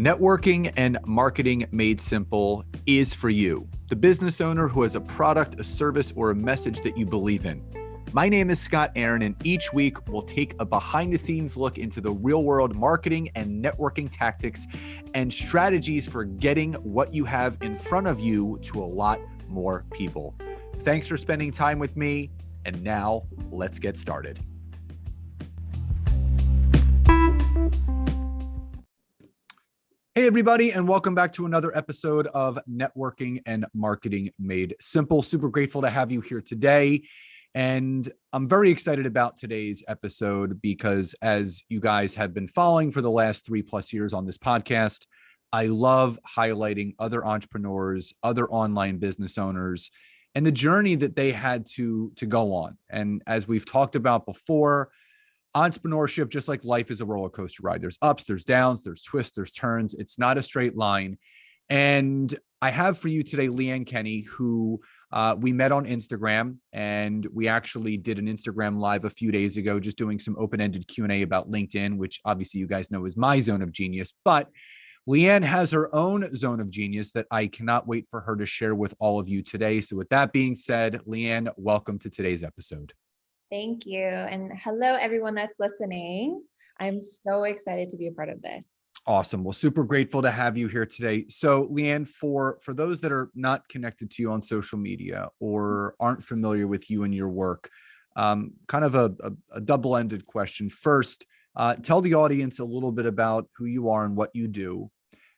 Networking and marketing made simple is for you, the business owner who has a product, a service, or a message that you believe in. My name is Scott Aaron, and each week we'll take a behind-the-scenes look into the real-world marketing and networking tactics and strategies for getting what you have in front of you to a lot more people. Thanks for spending time with me, and now let's get started. Hey, everybody, and welcome back to another episode of Networking and Marketing Made Simple. Super grateful to have you here today. And I'm very excited about today's episode because as you guys have been following for the last 3+ years on this podcast, I love highlighting other entrepreneurs, other online business owners, and the journey that they had to go on. And as we've talked about before, entrepreneurship, just like life, is a roller coaster ride. There's ups, there's downs, there's twists, there's turns. It's not a straight line. And I have for you today, Leanne Kenny, who we met on Instagram, and we actually did an Instagram live a few days ago, just doing some open-ended Q&A about LinkedIn, which obviously you guys know is my zone of genius. But Leanne has her own zone of genius that I cannot wait for her to share with all of you today. So with that being said, Leanne, welcome to today's episode. Thank you. And hello, everyone that's listening. I'm so excited to be a part of this. Awesome. Well, super grateful to have you here today. So Leanne, for those that are not connected to you on social media or aren't familiar with you and your work, kind of a double-ended question. First, tell the audience a little bit about who you are and what you do.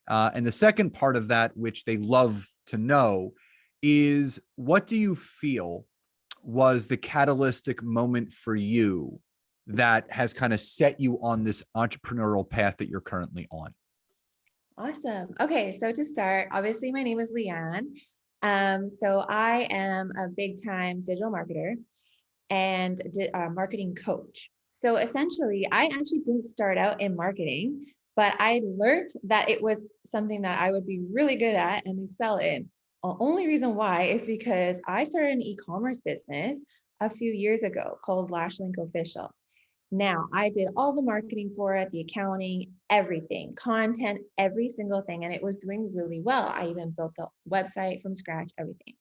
And the second part of that, which they love to know, is what do you feel was the catalytic moment for you that has kind of set you on this entrepreneurial path that you're currently on? Awesome. Okay, so to start, obviously my name is Leanne. So I am a big time digital marketer and marketing coach. So essentially, I actually didn't start out in marketing, but I learned that it was something that I would be really good at and excel in. The only reason why is because I started an e-commerce business a few years ago called Lashlink Official. Now, I did all the marketing for it, the accounting, everything, content, every single thing, and it was doing really well. I even built the website from scratch, everything.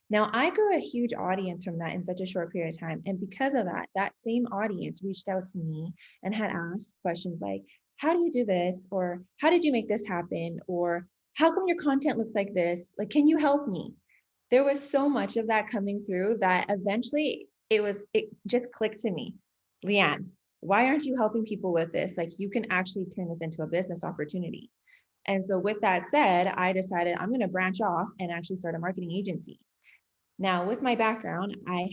Now, I grew a huge audience from that in such a short period of time. And because of that, that same audience reached out to me and had asked questions like, how do you do this? Or how did you make this happen? Or how come your content looks like this? Like, can you help me? There was so much of that coming through that eventually it just clicked to me. Leanne, why aren't you helping people with this? Like, you can actually turn this into a business opportunity. And so with that said, I decided I'm going to branch off and actually start a marketing agency. Now, with my background, I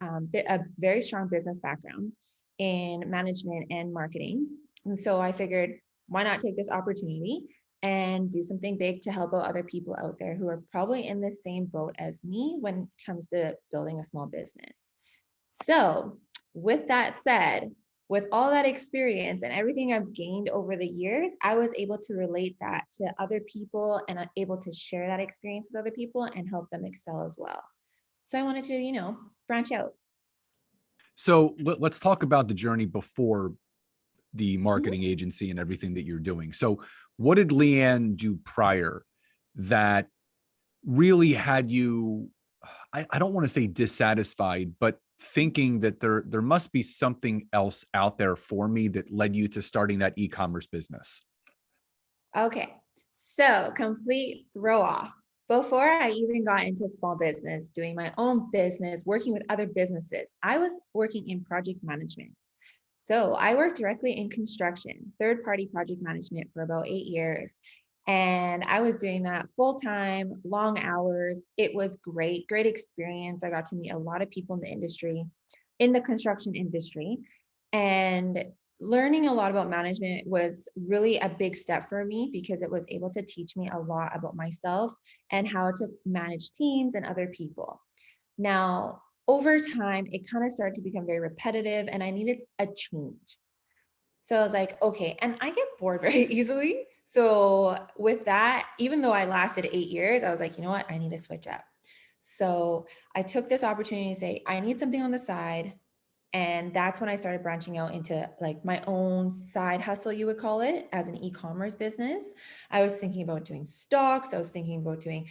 have a very strong business background in management and marketing. And so I figured, why not take this opportunity and do something big to help out other people out there who are probably in the same boat as me when it comes to building a small business. So with that said, with all that experience and everything I've gained over the years, I was able to relate that to other people and I'm able to share that experience with other people and help them excel as well. So I wanted to, branch out. So let's talk about the journey before the marketing agency and everything that you're doing. So what did Leanne do prior that really had you, I don't want to say dissatisfied, but thinking that there must be something else out there for me that led you to starting that e-commerce business? Okay, so complete throw off. Before I even got into small business, doing my own business, working with other businesses, I was working in project management. So I worked directly in construction, third-party project management for about 8 years. And I was doing that full-time, long hours. It was great experience. I got to meet a lot of people in the industry, in the construction industry. And learning a lot about management was really a big step for me because it was able to teach me a lot about myself and how to manage teams and other people. Now, over time, it kind of started to become very repetitive and I needed a change. So I was like, okay, and I get bored very easily. So with that, even though I lasted 8 years, I was like, you know what, I need to switch up. So I took this opportunity to say, I need something on the side And that's when I started branching out into like my own side hustle, you would call it, as an e-commerce business. I was thinking about doing stocks. I was thinking about doing,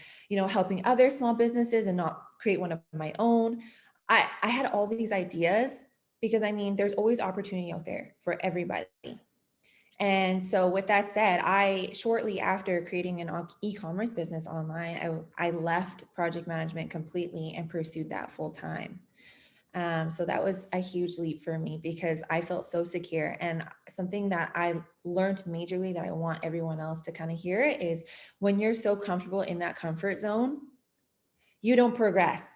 helping other small businesses and not create one of my own. I had all these ideas because I mean, there's always opportunity out there for everybody. And so with that said, I shortly after creating an e-commerce business online, I left project management completely and pursued that full time. So that was a huge leap for me because I felt so secure. And something that I learned majorly that I want everyone else to kind of hear is when you're so comfortable in that comfort zone, you don't progress.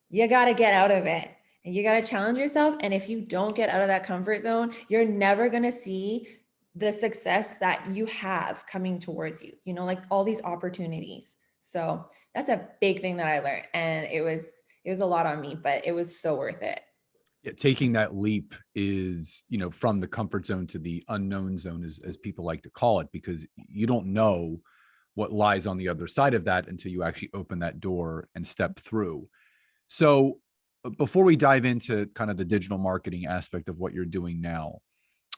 You got to get out of it and you got to challenge yourself. And if you don't get out of that comfort zone, you're never going to see the success that you have coming towards you, like all these opportunities. So that's a big thing that I learned. And it was a lot on me, but it was so worth it. Yeah, taking that leap is, from the comfort zone to the unknown zone, as people like to call it, because you don't know what lies on the other side of that until you actually open that door and step through. So before we dive into kind of the digital marketing aspect of what you're doing now,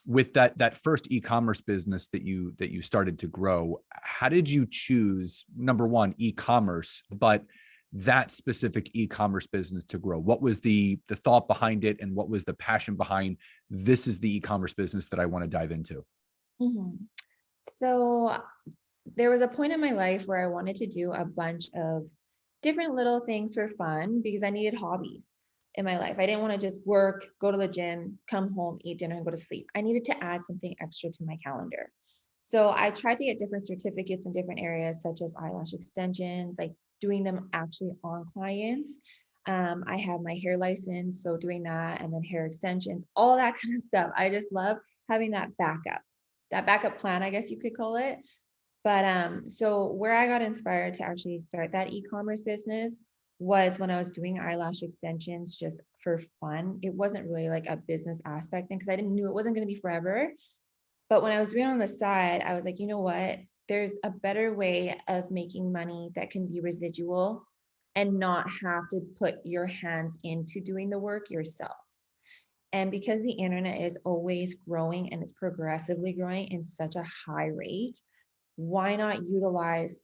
with that first e-commerce business that you started to grow, how did you choose, number one, e-commerce, but that specific e-commerce business to grow? What was the thought behind it, and what was the passion behind, this is the e-commerce business that I want to dive into? Mhm. So there was a point in my life where I wanted to do a bunch of different little things for fun because I needed hobbies in my life. I didn't want to just work, go to the gym, come home, eat dinner, and go to sleep. I needed to add something extra to my calendar. So I tried to get different certificates in different areas, such as eyelash extensions, like doing them actually on clients. I have my hair license, so doing that, and then hair extensions, all that kind of stuff. I just love having that backup plan, I guess you could call it. But so where I got inspired to actually start that e-commerce business was when I was doing eyelash extensions just for fun. It wasn't really like a business aspect thing because I didn't knew it wasn't going to be forever. But when I was doing it on the side, I was like, you know what? There's a better way of making money that can be residual and not have to put your hands into doing the work yourself. And because the internet is always growing and it's progressively growing in such a high rate, why not utilize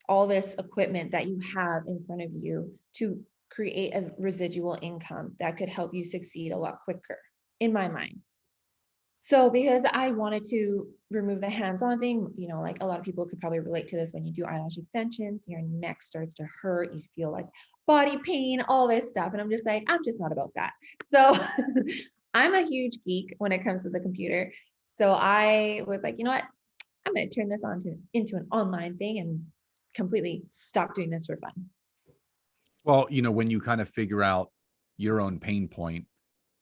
all this equipment that you have in front of you to create a residual income that could help you succeed a lot quicker, in my mind? So because I wanted to remove the hands-on thing, like a lot of people could probably relate to this when you do eyelash extensions, your neck starts to hurt, you feel like body pain, all this stuff. And I'm just like, I'm just not about that. So I'm a huge geek when it comes to the computer. So I was like, you know what? I'm going to turn this into an online thing and completely stop doing this for fun. Well, when you kind of figure out your own pain point,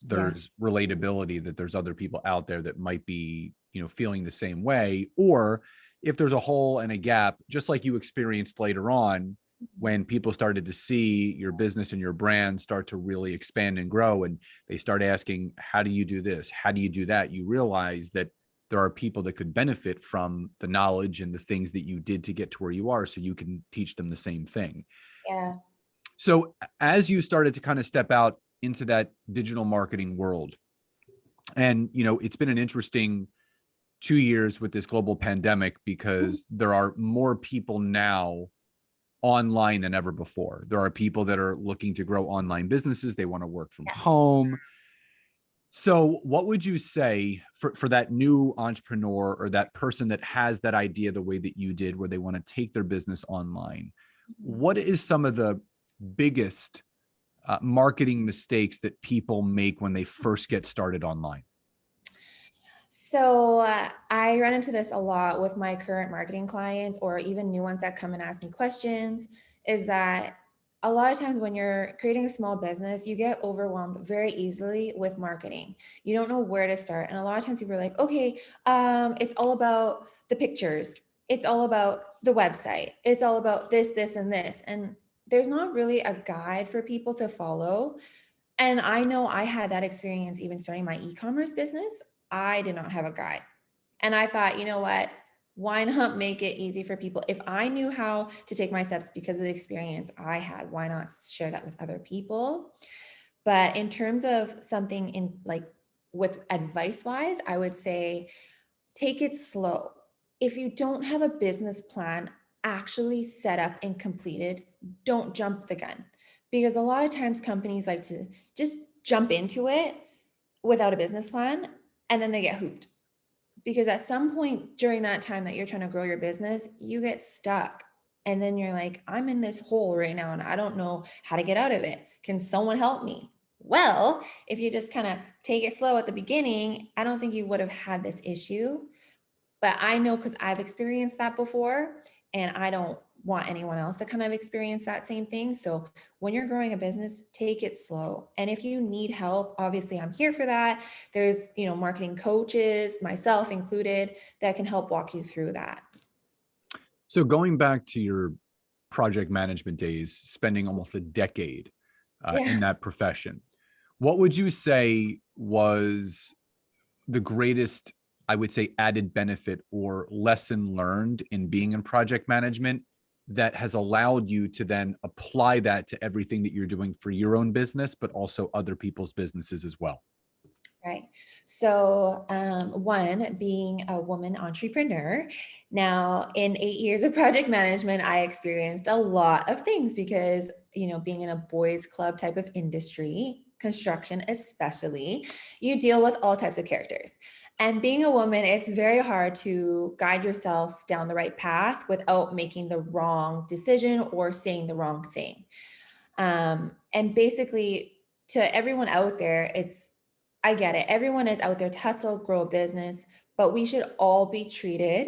Yeah. there's relatability that there's other people out there that might be, feeling the same way. Or if there's a hole and a gap, just like you experienced later on, when people started to see your business and your brand start to really expand and grow, and they start asking, how do you do this? How do you do that? You realize that there are people that could benefit from the knowledge and the things that you did to get to where you are, so you can teach them the same thing. Yeah. So as you started to kind of step out into that digital marketing world, and it's been an interesting 2 years with this global pandemic, because there are more people now online than ever before. There are people that are looking to grow online businesses. They want to work from home. So what would you say for that new entrepreneur, or that person that has that idea the way that you did, where they want to take their business online? What is some of the biggest marketing mistakes that people make when they first get started online? So I run into this a lot with my current marketing clients or even new ones that come and ask me questions, is that a lot of times when you're creating a small business, you get overwhelmed very easily with marketing. You don't know where to start. And a lot of times people are like, okay, it's all about the pictures. It's all about the website. It's all about this, this, and this. And there's not really a guide for people to follow. And I know I had that experience even starting my e-commerce business. I did not have a guide. And I thought, you know what? Why not make it easy for people? If I knew how to take my steps because of the experience I had, why not share that with other people? But in terms of something in like with advice wise, I would say take it slow. If you don't have a business plan actually set up and completed, don't jump the gun. Because a lot of times companies like to just jump into it without a business plan and then they get hooped. Because at some point during that time that you're trying to grow your business, you get stuck. And then you're like, I'm in this hole right now and I don't know how to get out of it. Can someone help me? Well, if you just kind of take it slow at the beginning, I don't think you would have had this issue. But I know because I've experienced that before and I don't want anyone else to kind of experience that same thing. So when you're growing a business, take it slow. And if you need help, obviously I'm here for that. There's, marketing coaches, myself included, that can help walk you through that. So going back to your project management days, spending almost a decade in that profession, what would you say was the greatest, I would say, added benefit or lesson learned in being in project management that has allowed you to then apply that to everything that you're doing for your own business, but also other people's businesses as well? Right. So, one, being a woman entrepreneur. Now, in 8 years of project management, I experienced a lot of things because, being in a boys club type of industry, construction especially, you deal with all types of characters. And being a woman, it's very hard to guide yourself down the right path without making the wrong decision or saying the wrong thing. And basically, to everyone out there, I get it. Everyone is out there to hustle, grow a business, but we should all be treated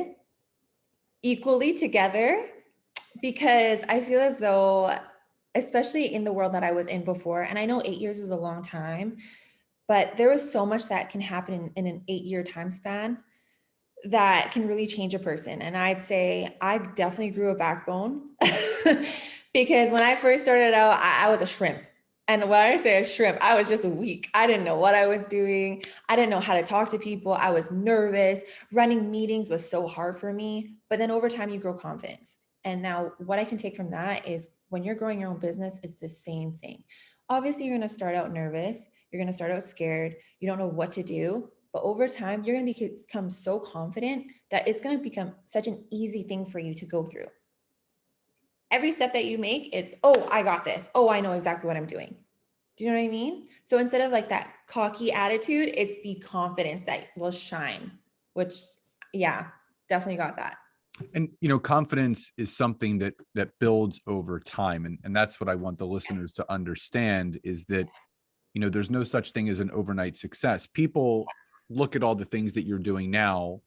equally together because I feel as though, especially in the world that I was in before, and I know 8 years is a long time, but there was so much that can happen in an 8 year time span that can really change a person. And I'd say I definitely grew a backbone because when I first started out, I was a shrimp. And when I say a shrimp, I was just weak. I didn't know what I was doing. I didn't know how to talk to people. I was nervous. Running meetings was so hard for me. But then over time, you grow confidence. And now what I can take from that is when you're growing your own business, it's the same thing. Obviously, you're going to start out nervous. You're going to start out scared. You don't know what to do. But over time, you're going to become so confident that it's going to become such an easy thing for you to go through. Every step that you make, it's, oh, I got this. Oh, I know exactly what I'm doing. Do you know what I mean? So instead of like that cocky attitude, it's the confidence that will shine, which, yeah, definitely got that. And confidence is something that builds over time, and that's what I want the listeners to understand is that there's no such thing as an overnight success. People look at all the things that you're doing now,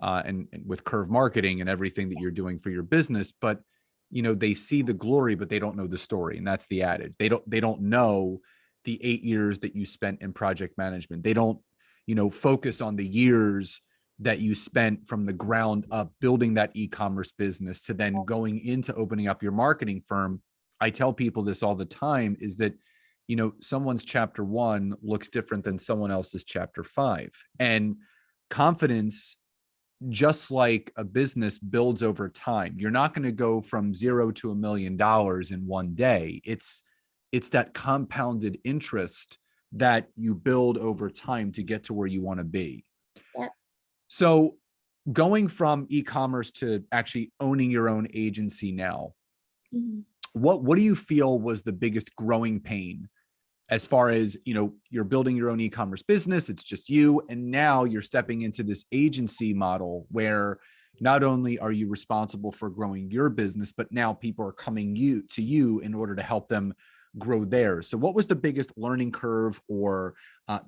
and with Curve Marketing and everything that you're doing for your business, but they see the glory, but they don't know the story, and that's the adage. They don't know the 8 years that you spent in project management. They don't focus on the years that you spent from the ground up building that e-commerce business to then going into opening up your marketing firm. I tell people this all the time is that someone's chapter 1 looks different than someone else's chapter 5. And confidence, just like a business, builds over time. You're not going to go from $0 to $1 million in one day. It's that compounded interest that you build over time to get to where you want to be. Yep. So going from e-commerce to actually owning your own agency now, what do you feel was the biggest growing pain as far as, you're building your own e-commerce business, it's just you, and now you're stepping into this agency model where not only are you responsible for growing your business, but now people are coming to you in order to help them grow theirs. So what was the biggest learning curve or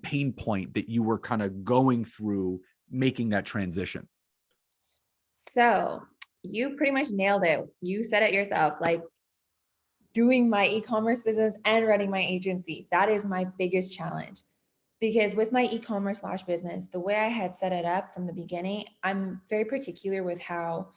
pain point that you were kind of going through making that transition? So you pretty much nailed it. You said it yourself, like doing my e-commerce business and running my agency. That is my biggest challenge. Because with my e-commerce business, the way I had set it up from the beginning, I'm very particular with how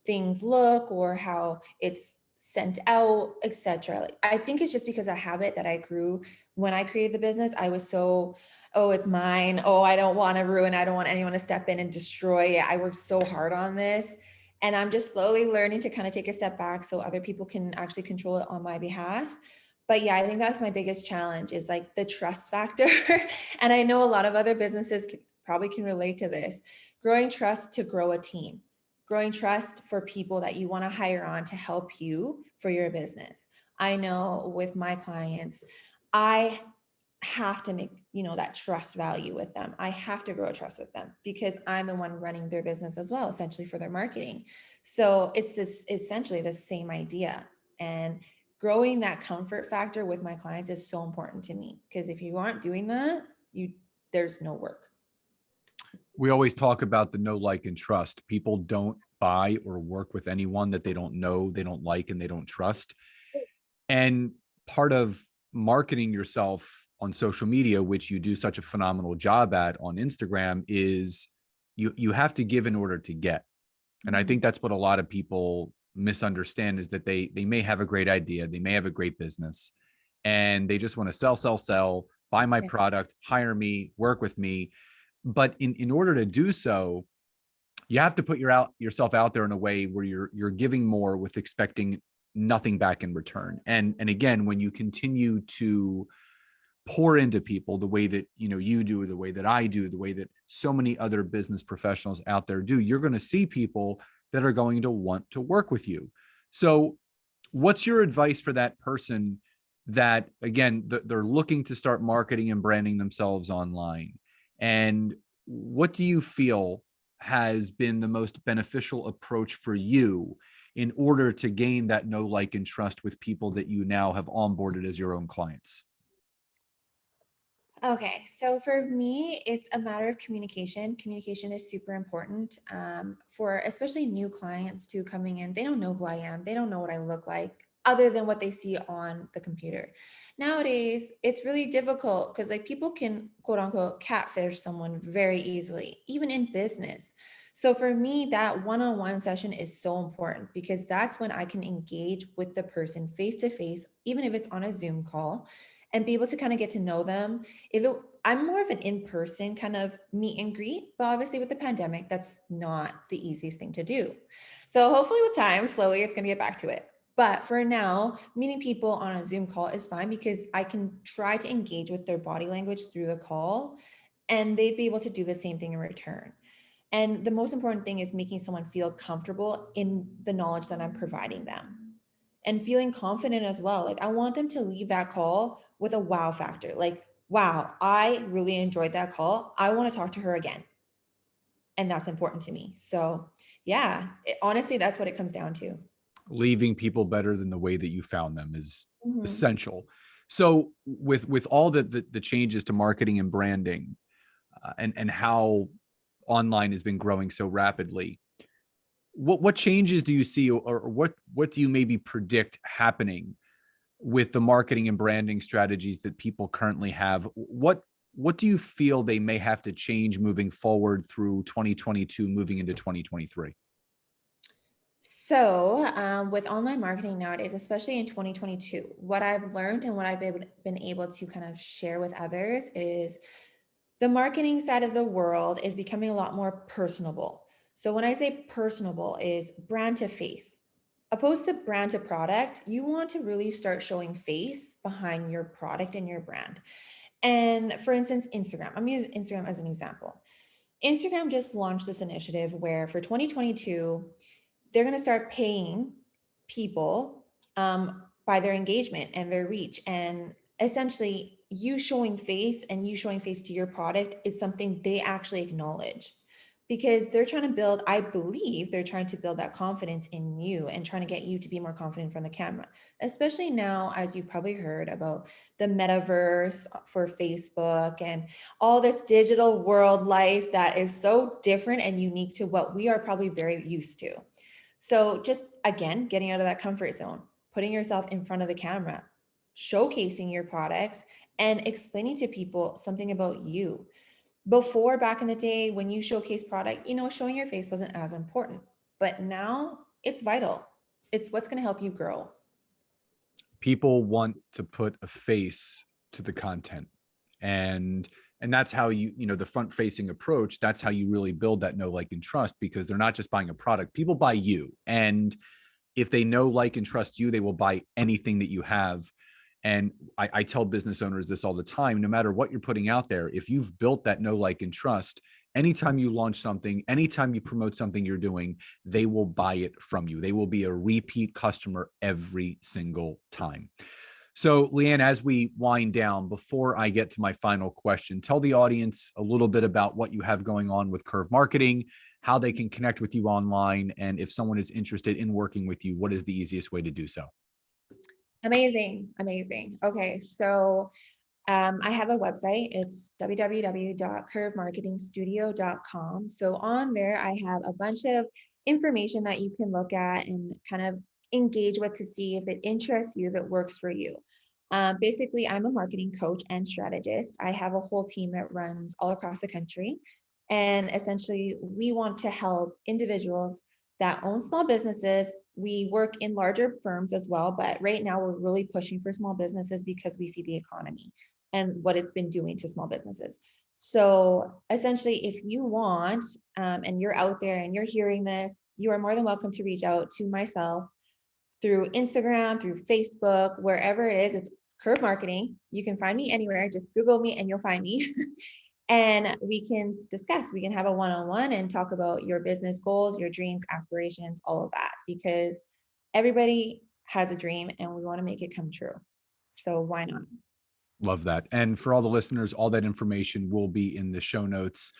things look or how it's sent out, etc. Like, I think it's just because of habit that I grew when I created the business. I was so, oh, it's mine. Oh, I don't want to ruin. I don't want anyone to step in and destroy it. I worked so hard on this. And I'm just slowly learning to kind of take a step back so other people can actually control it on my behalf. But yeah, I think that's my biggest challenge is like the trust factor. And I know a lot of other businesses probably can relate to this. Growing trust to grow a team, growing trust for people that you want to hire on to help you for your business. I know with my clients, I have to make, that trust value with them. I have to grow a trust with them because I'm the one running their business as well, essentially for their marketing. So it's this essentially the same idea. And growing that comfort factor with my clients is so important to me because if you aren't doing that, there's no work. We always talk about the know, like, and trust. People don't buy or work with anyone that they don't know, they don't like, and they don't trust. And part of marketing yourself on social media, which you do such a phenomenal job at on Instagram, is you have to give in order to get. And I think that's what a lot of people misunderstand, is that they may have a great idea, they may have a great business, and they just want to sell, buy my product, hire me, work with me. But in order to do so, you have to put yourself out there in a way where you're giving more with expecting nothing back in return. And again, when you continue to pour into people the way that you do, the way that I do, the way that so many other business professionals out there do, you're going to see people that are going to want to work with you. So what's your advice for that person that, again, they're looking to start marketing and branding themselves online? And what do you feel has been the most beneficial approach for you in order to gain that know, like, and trust with people that you now have onboarded as your own clients? Okay, so for me, it's a matter of communication. Communication is super important for especially new clients to coming in. They don't know who I am. They don't know what I look like other than what they see on the computer. Nowadays, it's really difficult because like people can quote unquote catfish someone very easily, even in business. So for me, that one-on-one session is so important because that's when I can engage with the person face to face, even if it's on a Zoom call, and be able to kind of get to know them. I'm more of an in-person kind of meet and greet, but obviously with the pandemic, that's not the easiest thing to do. So hopefully with time, slowly it's going to get back to it. But for now, meeting people on a Zoom call is fine because I can try to engage with their body language through the call and they'd be able to do the same thing in return. And the most important thing is making someone feel comfortable in the knowledge that I'm providing them and feeling confident as well. Like I want them to leave that call with a wow factor. Like, wow, I really enjoyed that call. I want to talk to her again. And that's important to me. So yeah, honestly, that's what it comes down to. Leaving people better than the way that you found them is Mhm. essential. So with all the changes to marketing and branding, and how online has been growing so rapidly, what changes do you see, or what do you maybe predict happening with the marketing and branding strategies that people currently have? What do you feel they may have to change moving forward through 2022, moving into 2023? So, with online marketing nowadays, especially in 2022, what I've learned and what I've been able to kind of share with others is the marketing side of the world is becoming a lot more personable. So when I say personable is brand to face. Opposed to brand to product, you want to really start showing face behind your product and your brand. And for instance, Instagram. I'm using Instagram as an example. Instagram just launched this initiative where for 2022, they're going to start paying people by their engagement and their reach. And essentially, you showing face and you showing face to your product is something they actually acknowledge because they're trying to build, I believe they're trying to build that confidence in you and trying to get you to be more confident from the camera, especially now, as you've probably heard about the metaverse for Facebook and all this digital world life that is so different and unique to what we are probably very used to. So just again, getting out of that comfort zone, putting yourself in front of the camera, showcasing your products and explaining to people something about you. Before, back in the day when you showcase product, showing your face wasn't as important, but now it's vital. It's what's going to help you grow. People want to put a face to the content, and that's how the front facing approach, that's how you really build that know, like, and trust, because they're not just buying a product. People buy you, and if they know, like, and trust you, they will buy anything that you have. And I tell business owners this all the time, no matter what you're putting out there, if you've built that know, like, and trust, anytime you launch something, anytime you promote something you're doing, they will buy it from you. They will be a repeat customer every single time. So, Leanne, as we wind down, before I get to my final question, tell the audience a little bit about what you have going on with Curve Marketing, how they can connect with you online, and if someone is interested in working with you, what is the easiest way to do so? Amazing. Amazing. Okay. So I have a website. It's www.curvemarketingstudio.com. So on there, I have a bunch of information that you can look at and kind of engage with to see if it interests you, if it works for you. Basically, I'm a marketing coach and strategist. I have a whole team that runs all across the country. And essentially, we want to help individuals that own small businesses. We work in larger firms as well, but right now we're really pushing for small businesses because we see the economy and what it's been doing to small businesses. So essentially, if you want, and you're out there and you're hearing this, you are more than welcome to reach out to myself through Instagram, through Facebook, wherever it is. It's Curve Marketing. You can find me anywhere. Just Google me and you'll find me. And we can discuss, we can have a one-on-one and talk about your business goals, your dreams, aspirations, all of that, because everybody has a dream and we want to make it come true. So why not? Love that. And for all the listeners, all that information will be in the show notes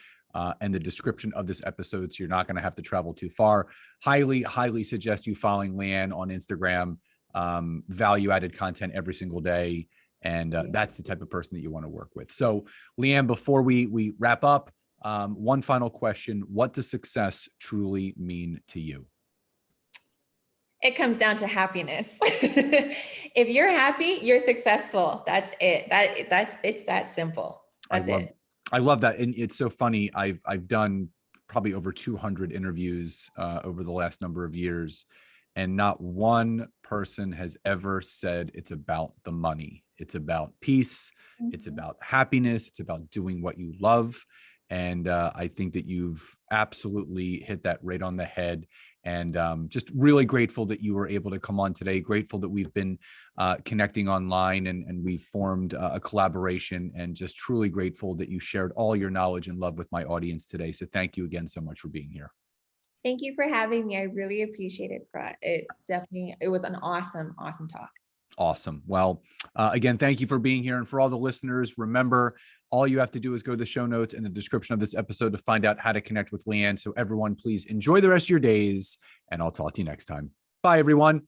and the description of this episode. So you're not going to have to travel too far. Highly, highly suggest you following Leanne on Instagram. Value-added content every single day. And that's the type of person that you want to work with. So, Leanne, before we wrap up, one final question. What does success truly mean to you? It comes down to happiness. If you're happy, you're successful. That's it. It's that simple. That's it. I love that. And it's so funny. I've done probably over 200 interviews over the last number of years, and not one person has ever said it's about the money. It's about peace. Mm-hmm. It's about happiness. It's about doing what you love. And I think that you've absolutely hit that right on the head. And just really grateful that you were able to come on today. Grateful that we've been connecting online and we've formed a collaboration, and just truly grateful that you shared all your knowledge and love with my audience today. So thank you again so much for being here. Thank you for having me. I really appreciate it, Scott. It was an awesome talk. Awesome. Well, again, thank you for being here. And for all the listeners, remember, all you have to do is go to the show notes in the description of this episode to find out how to connect with Leanne. So everyone, please enjoy the rest of your days, and I'll talk to you next time. Bye, everyone.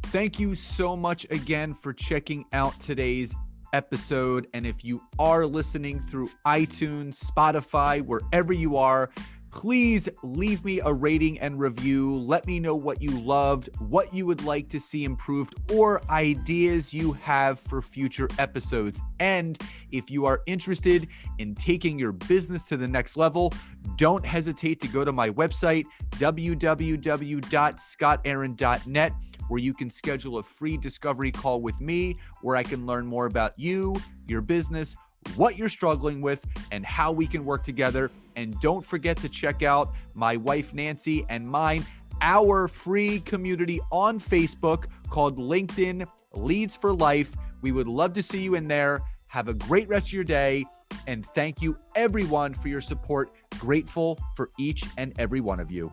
Thank you so much again for checking out today's episode. And if you are listening through iTunes, Spotify, wherever you are, please leave me a rating and review. Let me know what you loved, what you would like to see improved, or ideas you have for future episodes. And if you are interested in taking your business to the next level, don't hesitate to go to my website, www.scottaaron.net, where you can schedule a free discovery call with me, where I can learn more about you, your business, what you're struggling with, and how we can work together. And don't forget to check out my wife, Nancy, and mine, our free community on Facebook called LinkedIn Leads for Life. We would love to see you in there. Have a great rest of your day. And thank you, everyone, for your support. Grateful for each and every one of you.